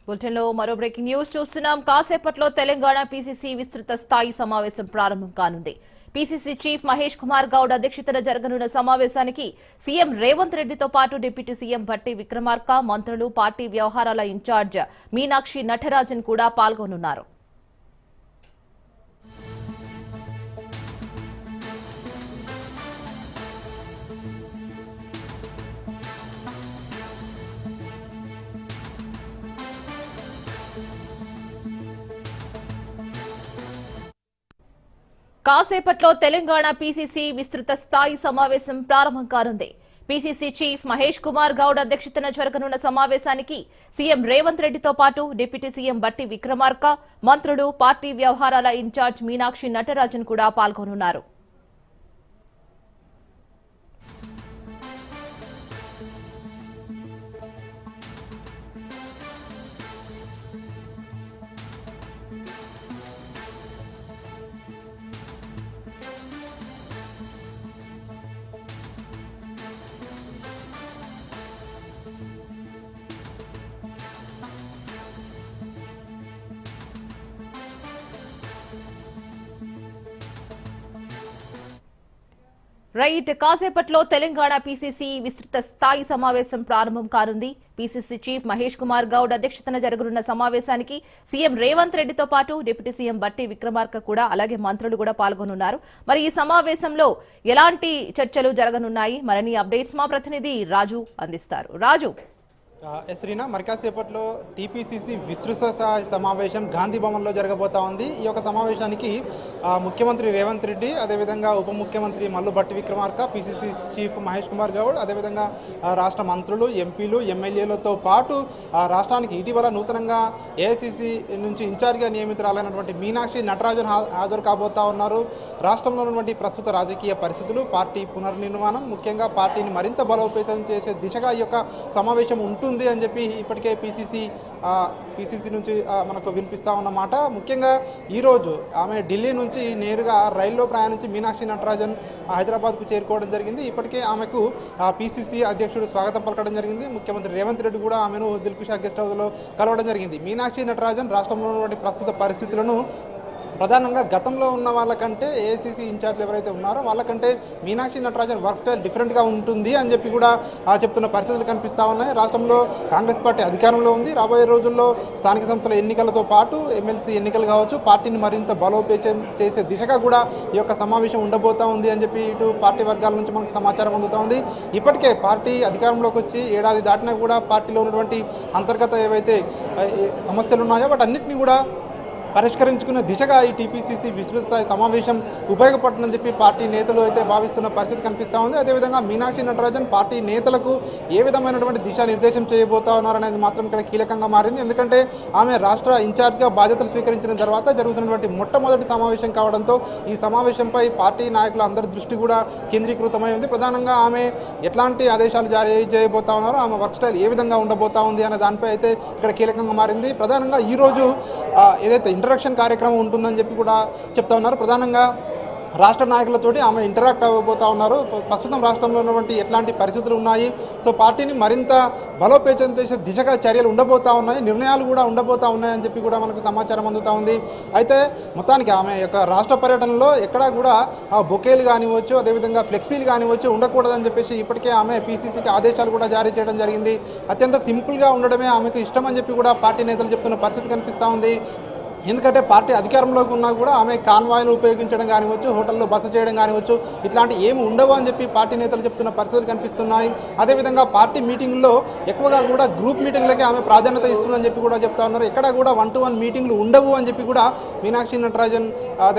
బులెటిన్లో మరో breaking news చూస్తున్నాం. కాసేపట్లో తెలంగాణ పీసీసీ విస్తృత స్థాయి సమావేశం ప్రారంభం కానుంది. పీసీసీ చీఫ్ మహేష్ కుమార్ గౌడ్ అధ్యక్షతన జరగనున్న సమావేశానికి సీఎం రేవంత్ రెడ్డితో పాటు డిప్యూటీ సీఎం భట్టి విక్రమార్క, మంత్రులు, పార్టీ వ్యవహారాల ఇన్ఛార్జ్ మీనాక్షి నటరాజన్ కూడా పాల్గొనున్నారు. కాసేపట్లో తెలంగాణ పీసీసీ విస్తృత స్థాయి సమావేశం ప్రారంభం కానుంది. పీసీసీ చీఫ్ మహేష్ కుమార్ గౌడ్ అధ్యక్షతన జరగనున్న సమావేశానికి సీఎం రేవంత్ రెడ్డితో పాటు డిప్యూటీ సీఎం భట్టి విక్రమార్క, మంత్రులు, పార్టీ వ్యవహారాల ఇన్ఛార్జ్ మీనాక్షి నటరాజన్ కూడా పాల్గొనున్నారు. రైట్, కాసేపట్లో తెలంగాణ పీసీసీ విస్తృత స్థాయి సమావేశం ప్రారంభం కానుంది. పీసీసీ చీఫ్ మహేష్ కుమార్ గౌడ్ అధ్యక్షతన జరగనున్న సమావేశానికి సీఎం రేవంత్ రెడ్డితో పాటు డిప్యూటీ సీఎం భట్టి విక్రమార్క కూడా అలాగే మంత్రులు కూడా పాల్గొనున్నారు. మరి ఈ సమావేశంలో ఎలాంటి చర్చలు జరగనున్నాయి? మరిన్ని అప్డేట్స్ మా ప్రతినిధి రాజు అందిస్తారు. రాజు. శ్రీనా, మరికాసేపట్లో టీపీసీసీ విస్తృత సమావేశం గాంధీ భవన్లో జరగబోతా ఉంది. ఈ యొక్క సమావేశానికి ముఖ్యమంత్రి రేవంత్ రెడ్డి, అదేవిధంగా ఉప ముఖ్యమంత్రి మల్లు భట్టి విక్రమార్క, పీసీసీ చీఫ్ మహేష్ కుమార్ గౌడ్, అదేవిధంగా రాష్ట్ర మంత్రులు, ఎంపీలు, ఎమ్మెల్యేలతో పాటు రాష్ట్రానికి ఇటీవల నూతనంగా ఏఐసీసీ నుంచి ఇన్ఛార్జిగా నియమితురాలైనటువంటి మీనాక్షి నటరాజన్ హాజరు కాబోతా ఉన్నారు. రాష్ట్రంలో ఉన్నటువంటి ప్రస్తుత రాజకీయ పరిస్థితులు, పార్టీ పునర్నిర్మాణం, ముఖ్యంగా పార్టీని మరింత బలోపేతం చేసే దిశగా ఈ యొక్క సమావేశం ఉంటుంది అని చెప్పి ఇప్పటికే పీసీసీ నుంచి మనకు వినిపిస్తా ఉన్నమాట. ముఖ్యంగా ఈరోజు ఆమె ఢిల్లీ నుంచి నేరుగా రైల్లో ప్రయాణించి మీనాక్షి నటరాజన్ హైదరాబాద్కు చేరుకోవడం జరిగింది. ఇప్పటికే ఆమెకు పీసీసీ అధ్యక్షుడు స్వాగతం పలకడం జరిగింది. ముఖ్యమంత్రి రేవంత్ రెడ్డి కూడా ఆమెను దిల్కుషా గెస్ట్ హౌస్లో కలవడం జరిగింది. మీనాక్షి నటరాజన్ రాష్ట్రంలో ఉన్నటువంటి ప్రస్తుత పరిస్థితులను ప్రధానంగా గతంలో ఉన్న వాళ్ళకంటే ఏఐసీసీ ఇన్ఛార్జ్లు ఎవరైతే ఉన్నారో వాళ్ళకంటే మీనాక్షి నటరాజన్ వర్క్ స్టైల్ డిఫరెంట్గా ఉంటుంది అని చెప్పి కూడా చెప్తున్న పరిస్థితులు కనిపిస్తూ ఉన్నాయి. రాష్ట్రంలో కాంగ్రెస్ పార్టీ అధికారంలో ఉంది. రాబోయే రోజుల్లో స్థానిక సంస్థల ఎన్నికలతో పాటు ఎమ్మెల్సీ ఎన్నికలు కావచ్చు, పార్టీని మరింత బలోపేతం చేసే దిశగా కూడా ఈ యొక్క సమావేశం ఉండబోతా ఉంది అని చెప్పి ఇటు పార్టీ వర్గాల నుంచి మనకు సమాచారం అందుతూ ఉంది. ఇప్పటికే పార్టీ అధికారంలోకి వచ్చి ఏడాది దాటినా కూడా పార్టీలో ఉన్నటువంటి అంతర్గత ఏవైతే సమస్యలు ఉన్నాయో వాటన్నిటిని కూడా పరిష్కరించుకునే దిశగా ఈ టీపీసీసీ విస్తృత స్థాయి సమావేశం ఉపయోగపడుతుందని చెప్పి పార్టీ నేతలు అయితే భావిస్తున్న పరిస్థితి కనిపిస్తూ ఉంది. అదేవిధంగా మీనాక్షి నటరాజన్ పార్టీ నేతలకు ఏ విధమైనటువంటి దిశానిర్దేశం చేయబోతా ఉన్నారనేది మాత్రం ఇక్కడ కీలకంగా మారింది. ఎందుకంటే ఆమె రాష్ట్ర ఇన్ఛార్జ్గా బాధ్యతలు స్వీకరించిన తర్వాత జరుగుతున్నటువంటి మొట్టమొదటి సమావేశం కావడంతో ఈ సమావేశంపై పార్టీ నాయకుల అందరి దృష్టి కూడా కేంద్రీకృతమై ఉంది. ప్రధానంగా ఆమె ఎట్లాంటి ఆదేశాలు జారీ చేయబోతా ఉన్నారో, ఆమె వర్క్ స్టైల్ ఏ విధంగా ఉండబోతా ఉంది అనే దానిపై అయితే ఇక్కడ కీలకంగా మారింది. ప్రధానంగా ఈరోజు ఏదైతే ఇంట్రడక్షన్ కార్యక్రమం ఉంటుందని చెప్పి కూడా చెప్తా ఉన్నారు. ప్రధానంగా రాష్ట్ర నాయకులతోటి ఆమె ఇంటరాక్ట్ అవ్వబోతా ఉన్నారు. ప్రస్తుతం రాష్ట్రంలో ఉన్నటువంటి ఎట్లాంటి పరిస్థితులు ఉన్నాయి, సో పార్టీని మరింత బలోపేతం చేసే దిశగా చర్యలు ఉండబోతా ఉన్నాయి, నిర్ణయాలు కూడా ఉండబోతా ఉన్నాయని చెప్పి కూడా మనకు సమాచారం అందుతూ ఉంది. అయితే మొత్తానికి ఆమె యొక్క రాష్ట్ర పర్యటనలో ఎక్కడా కూడా బొకేలు కానివచ్చు, అదేవిధంగా ఫ్లెక్సీలు కానివచ్చు ఉండకూడదని చెప్పేసి ఇప్పటికే ఆమె పీసీసీకి ఆదేశాలు కూడా జారీ చేయడం జరిగింది. అత్యంత సింపుల్గా ఉండడమే ఆమెకు ఇష్టం అని చెప్పి కూడా పార్టీ నేతలు చెప్తున్న పరిస్థితి కనిపిస్తూ ఉంది. ఎందుకంటే పార్టీ అధికారంలోకి ఉన్నా కూడా ఆమె కాన్వాయ్ను ఉపయోగించడం కానివచ్చు, హోటల్లో బస చేయడం కానివచ్చు, ఇట్లాంటి ఏమి ఉండవు అని చెప్పి పార్టీ నేతలు చెప్తున్న పరిస్థితులు కనిపిస్తున్నాయి. అదేవిధంగా పార్టీ మీటింగ్లో ఎక్కువగా కూడా గ్రూప్ మీటింగ్లకి ఆమె ప్రాధాన్యత ఇస్తుందని చెప్పి కూడా చెప్తా ఉన్నారు. ఎక్కడ కూడా 1-to-1 మీటింగ్లు ఉండవు అని చెప్పి కూడా మీనాక్షి నటరాజన్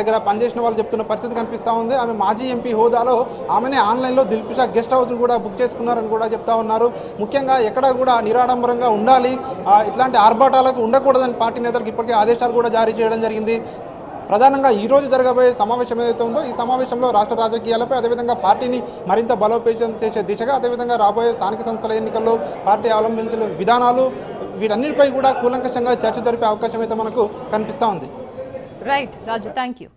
దగ్గర పనిచేసిన వాళ్ళు చెప్తున్న పరిస్థితి కనిపిస్తూ ఉంది. ఆమె మాజీ ఎంపీ హోదాలో ఆమెనే ఆన్లైన్లో దిల్కుషా గెస్ట్ హౌస్ను కూడా బుక్ చేసుకున్నారని కూడా చెప్తా ఉన్నారు. ముఖ్యంగా ఎక్కడ కూడా నిరాడంబరంగా ఉండాలి, ఇట్లాంటి ఆర్భాటాలకు ఉండకూడదని పార్టీ నేతలకు ఇప్పటికే ఆదేశాలు కూడా జారీ చేయడం జరిగింది. ప్రధానంగా ఈ రోజు జరగబోయే సమావేశం ఏదైతే ఉందో ఈ సమావేశంలో రాష్ట్ర రాజకీయాలపై అదేవిధంగా పార్టీని మరింత బలోపేతం చేసే దిశగా అదేవిధంగా రాబోయే స్థానిక సంస్థల ఎన్నికల్లో పార్టీ అవలంబించిన విధానాలు వీటన్నిటిపై కూడా కూలంకషంగా చర్చ జరిపే అవకాశం అయితే మనకు కనిపిస్తూ ఉంది. Right Raju, thank you.